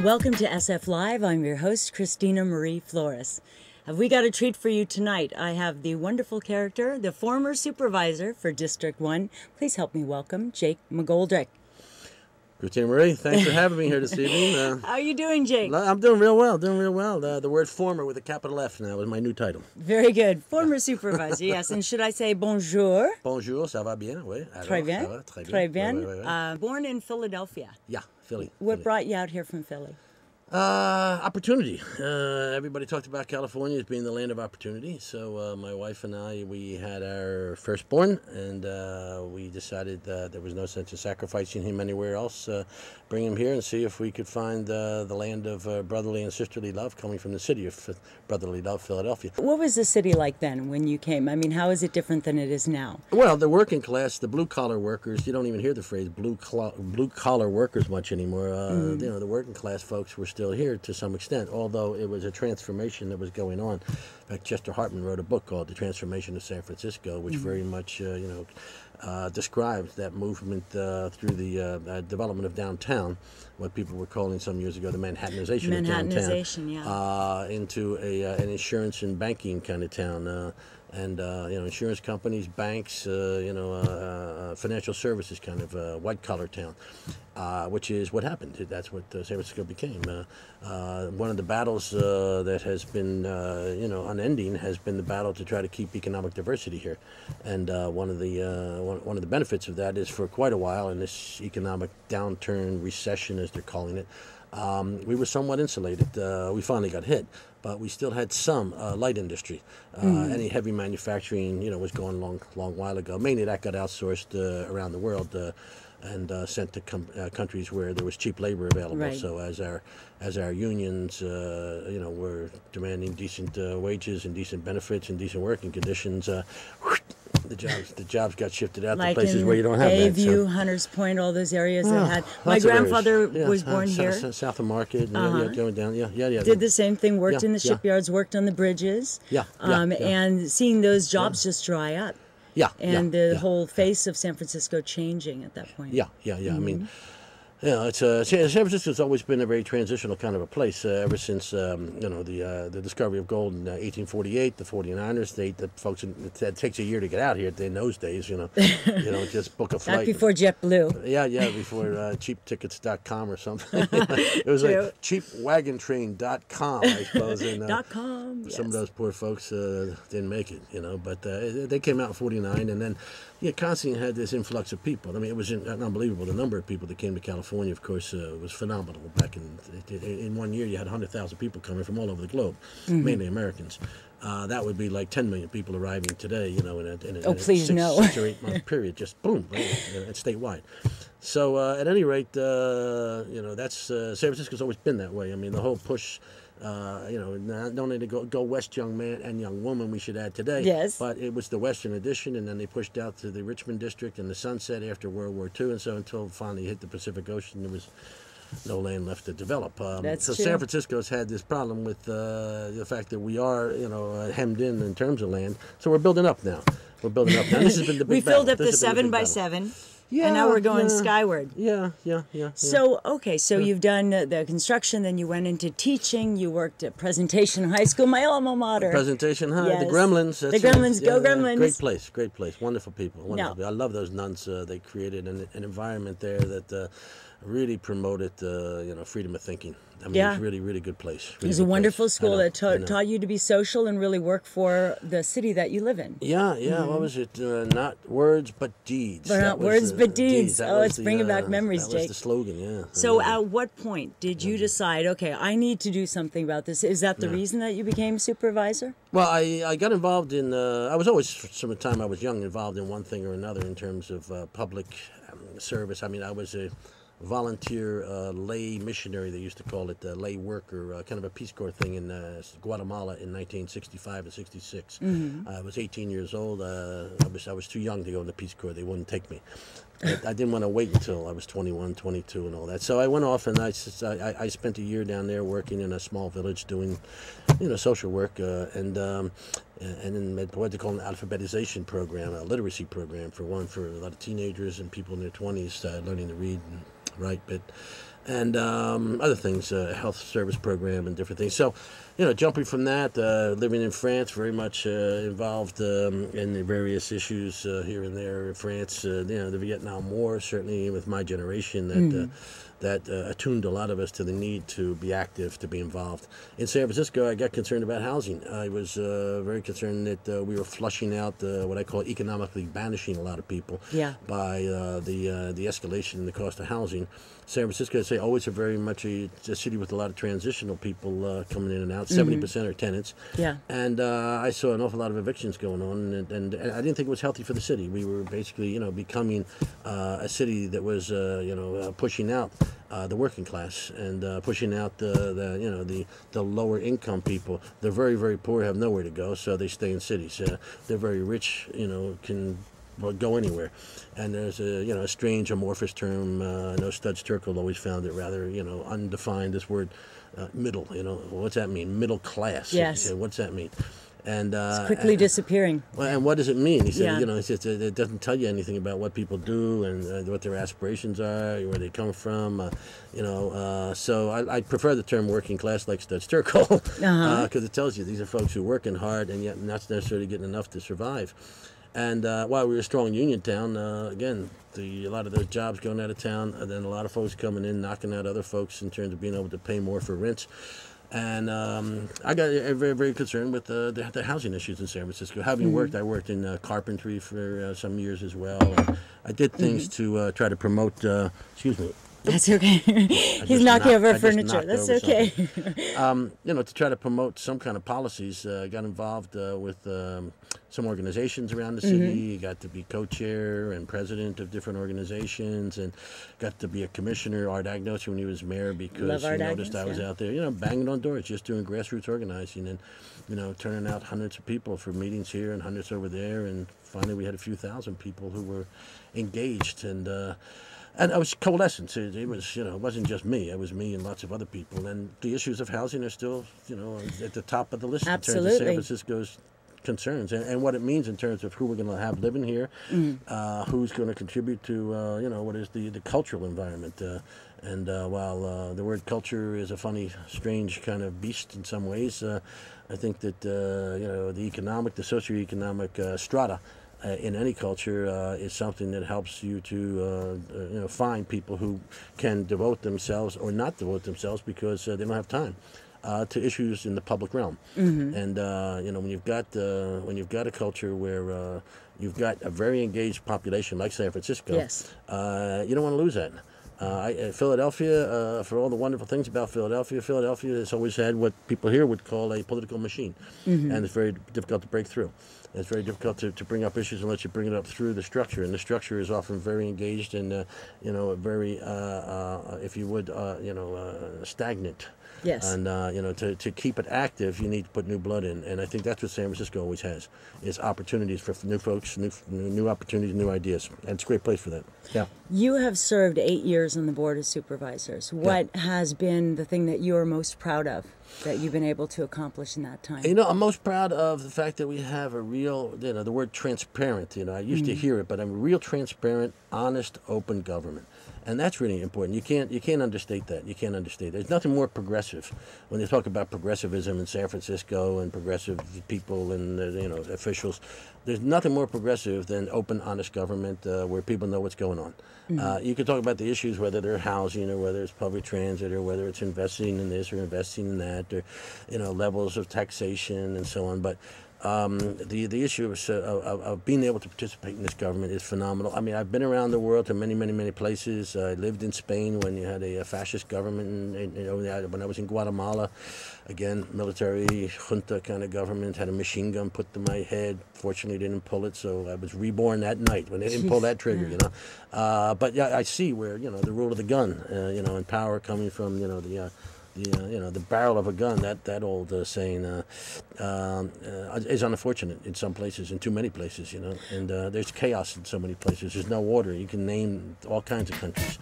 Welcome to SF Live. I'm your host, Christina Marie Flores. Have we got a treat for you tonight? I have the wonderful character, the former supervisor for District 1. Please help me welcome Jake McGoldrick. Christina Marie, thanks for having me here this evening. How are you doing, Jake? I'm doing real well, The word former with a capital F now is my new title. Very good. Former supervisor, yes. And should I say bonjour? Bonjour, ça va bien, oui. Alors, Très bien. Ça va, très bien. Très bien. Oui. Born in Philadelphia. Yeah, Philly. What brought you out here from Philly? Opportunity. Everybody talked about California as being the land of opportunity. So my wife and I, we had our firstborn, and we decided there was no sense in sacrificing him anywhere else. Bring him here and see if we could find the land of brotherly and sisterly love coming from the city of brotherly love, Philadelphia. What was the city like then when you came? I mean, how is it different than it is now? Well, the working class, the blue-collar workers, you don't even hear the phrase blue-collar workers much anymore. You know, the working class folks were still here to some extent, although it was a transformation that was going on. In fact, Chester Hartman wrote a book called The Transformation of San Francisco, which very much, describes that movement through the development of downtown, what people were calling some years ago the Manhattanization of downtown, into an insurance and banking kind of town. Insurance companies, banks, financial services kind of white-collar town, which is what happened. That's what San Francisco became. One of the battles that has been, unending has been the battle to try to keep economic diversity here. And one of the benefits of that is for quite a while, in this economic downturn, recession as they're calling it, we were somewhat insulated. We finally got hit, but we still had some light industry. Any heavy manufacturing, was going a long while ago. Mainly that got outsourced around the world and sent to countries where there was cheap labor available. Right. So as our unions, were demanding decent wages and decent benefits and decent working conditions, the jobs got shifted out to places where you don't have that. Bayview, Hunters Point, all those areas that had. My grandfather was born here. South of Market, going down. Yeah. Did the same thing. Worked in the shipyards. Worked on the bridges. And seeing those jobs just dry up. The whole face of San Francisco changing at that point. I mean, San Francisco's always been a very transitional kind of a place ever since the discovery of gold in 1848. The 49ers, the folks, it takes a year to get out here in those days. Just book a flight. Back before JetBlue. Before cheaptickets.com or something. It was like cheapwagontrain.com, I suppose. And, .com. Some of those poor folks didn't make it, but they came out in 49, and then Constantine had this influx of people. I mean, it was unbelievable. The number of people that came to California, of course, was phenomenal. Back in 1 year, you had 100,000 people coming from all over the globe, mainly Americans. That would be like 10 million people arriving today, in a please 6 or 8 month period, just boom, it's statewide. So at any rate, that's San Francisco's always been that way. I mean, the whole push. Not only to go west, young man and young woman, we should add today. Yes. But it was the Western Addition, and then they pushed out to the Richmond District and the Sunset after World War II, and so until finally hit the Pacific Ocean, there was no land left to develop. That's so true. San Francisco's had this problem with the fact that we are, hemmed in terms of land. So we're building up now. This has been the big We filled battle. up the 7x7. Yeah, and now we're going skyward. Yeah. So, you've done the construction, then you went into teaching, you worked at Presentation High School, my alma mater. Presentation High, yes. The Gremlins. The Gremlins, go Gremlins. Great place, wonderful people. I love those nuns. They created an environment there that really promoted, freedom of thinking. I mean, it's really, really good place. It was a wonderful school that taught you to be social and really work for the city that you live in. What was it? Not words, but deeds. Not words, but deeds. It's bringing back memories, Jake. That was the slogan, So at what point did you decide, okay, I need to do something about this? Is that the reason that you became supervisor? Well, I got involved in, I was always, from the time I was young, involved in one thing or another in terms of public service. I mean, I was a volunteer lay missionary, they used to call it, lay worker, kind of a Peace Corps thing in Guatemala in 1965 and 66. I was 18 years old. I was too young to go in the Peace Corps. They wouldn't take me. I didn't want to wait until I was 21, 22 and all that. So I went off and I spent a year down there working in a small village doing, social work and then what they call an alphabetization program, a literacy program for a lot of teenagers and people in their 20s learning to read and write. But and other things, health service program and different things. So, jumping from that, living in France, very much involved in the various issues here and there in France. The Vietnam War, certainly with my generation, that attuned a lot of us to the need to be active, to be involved. In San Francisco, I got concerned about housing. I was very concerned that we were flushing out what I call economically banishing a lot of people by the escalation in the cost of housing. San Francisco, I'd say, always very much a city with a lot of transitional people coming in and out. 70% are tenants. Yeah. And I saw an awful lot of evictions going on, and I didn't think it was healthy for the city. We were basically, becoming a city that was, pushing out the working class and pushing out the lower income people. The very, very poor have nowhere to go, so they stay in cities. The very rich, can go anywhere. And there's a strange amorphous term. I know Studs Terkel always found it rather undefined. This word middle. What's that mean? Middle class. Yes. What's that mean? And it's quickly disappearing. Well, and what does it mean? He said, it doesn't tell you anything about what people do and what their aspirations are, where they come from. So I prefer the term working class, like Studs Terkel, because it tells you these are folks who are working hard and yet not necessarily getting enough to survive. And while we were a strong union town, again, a lot of those jobs going out of town, and then a lot of folks coming in, knocking out other folks in terms of being able to pay more for rents. And I got very, very concerned with the housing issues in San Francisco. Having worked, I worked in carpentry for some years as well. And I did things to try to promote, excuse me. That's okay. He's knocking over furniture. That's okay. To try to promote some kind of policies, got involved with some organizations around the city. Got to be co-chair and president of different organizations, and got to be a commissioner, Art Agnos, when he was mayor, because he noticed I was out there, banging on doors, just doing grassroots organizing, and turning out hundreds of people for meetings here and hundreds over there, and finally we had a few thousand people who were engaged, and I was coalescent. It was, it wasn't just me. It was me and lots of other people. And the issues of housing are still, at the top of the list in terms of San Francisco's concerns and what it means in terms of who we're going to have living here, who's going to contribute to, what is the cultural environment. And while the word culture is a funny, strange kind of beast in some ways, I think that, the economic, the socioeconomic strata in any culture is something that helps you to find people who can devote themselves or not devote themselves because they don't have time to issues in the public realm. And when you've got a culture where you've got a very engaged population like San Francisco, you don't want to lose that. Philadelphia, for all the wonderful things about Philadelphia has always had what people here would call a political machine, and it's very difficult to break through. It's very difficult to bring up issues unless you bring it up through the structure, and the structure is often very engaged and very, if you would, stagnant. Yes. And to keep it active, you need to put new blood in, and I think that's what San Francisco always has: is opportunities for new folks, new opportunities, new ideas, and it's a great place for that. Yeah. You have served 8 years on the Board of Supervisors. What has been the thing that you are most proud of that you've been able to accomplish in that time? I'm most proud of the fact that we have a real, the word transparent. I used to hear it, but I'm a real transparent, honest, open government. And that's really important. You can't understate that. You can't understate it. There's nothing more progressive when they talk about progressivism in San Francisco and progressive people and officials. There's nothing more progressive than open, honest government where people know what's going on. You can talk about the issues, whether they're housing or whether it's public transit or whether it's investing in this or investing in that or levels of taxation and so on. But the issue of being able to participate in this government is phenomenal. I mean, I've been around the world to many, many, many places. I lived in Spain when you had a fascist government, and when I was in Guatemala, again, military junta kind of government, had a machine gun put to my head. Fortunately, didn't pull it, so I was reborn that night when they didn't pull that trigger, But yeah, I see where, the rule of the gun, and power coming from, the barrel of a gun, that old saying is unfortunate in some places, in too many places, and there's chaos in so many places. There's no order. You can name all kinds of countries.